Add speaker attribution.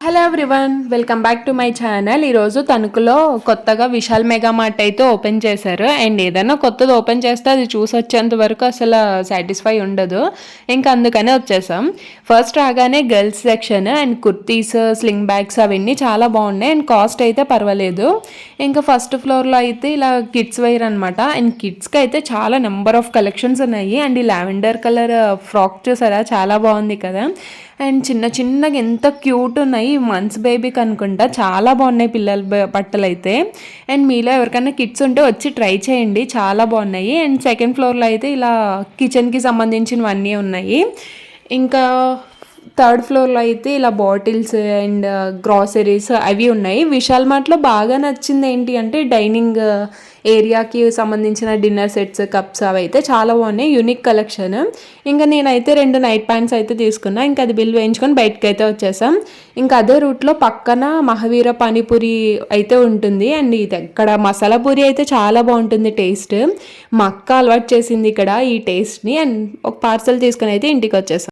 Speaker 1: Hello everyone, welcome back to my channel. ఈరోజు తణుకులో కొత్తగా విశాల్ మెగా మార్ట్ అయితే ఓపెన్ చేశారు. అండ్ ఏదైనా కొత్తది ఓపెన్ చేస్తే అది చూసి వచ్చేంత వరకు అసలు సాటిస్ఫై ఉండదు. ఇంకా అందుకనే వచ్చేసాం. ఫస్ట్ రాగానే girls section and kurtis, sling bags అవన్నీ చాలా బాగున్నాయి. అండ్ కాస్ట్ అయితే పర్వాలేదు. ఇంకా ఫస్ట్ ఫ్లోర్లో అయితే ఇలా కిడ్స్ వేర్ అనమాట. అండ్ కిడ్స్కి అయితే చాలా నెంబర్ ఆఫ్ కలెక్షన్స్ ఉన్నాయి. అండ్ ఈ లావెండర్ కలర్ ఫ్రాక్ చూసారా, చాలా బాగుంది కదా. అండ్ చిన్నగా ఎంత క్యూట్ ఉన్నాయి. మంత్స్ బేబీకి అనుకుంటా, చాలా బాగున్నాయి పిల్లల బట్టలు అయితే. అండ్ మీలో ఎవరికైనా కిడ్స్ ఉంటే వచ్చి ట్రై చేయండి, చాలా బాగున్నాయి. అండ్ సెకండ్ ఫ్లోర్లో అయితే ఇలా కిచెన్కి సంబంధించినవన్నీ ఉన్నాయి. ఇంకా థర్డ్ ఫ్లోర్లో అయితే ఇలా బాటిల్స్ అండ్ గ్రాసరీస్ అవి ఉన్నాయి. విశాల్ మార్ట్లో బాగా నచ్చింది ఏంటి అంటే డైనింగ్ ఏరియాకి సంబంధించిన డిన్నర్ సెట్స్, కప్స్ అవి అయితే చాలా బాగున్నాయి. Unique collection. ఇంకా నేనైతే 2 నైట్ ప్యాంట్స్ అయితే తీసుకున్నా. ఇంకా అది బిల్ వేయించుకొని బయటకు అయితే వచ్చేసాం. ఇంకా అదే రూట్లో పక్కన మహావీర పానీపూరి అయితే ఉంటుంది. అండ్ ఇది ఇక్కడ మసాలా పూరి అయితే చాలా బాగుంటుంది టేస్ట్. మా అక్క అలవాటు చేసింది ఇక్కడ ఈ టేస్ట్ని. అండ్ ఒక పార్సల్ తీసుకొని అయితే ఇంటికి వచ్చేసాం.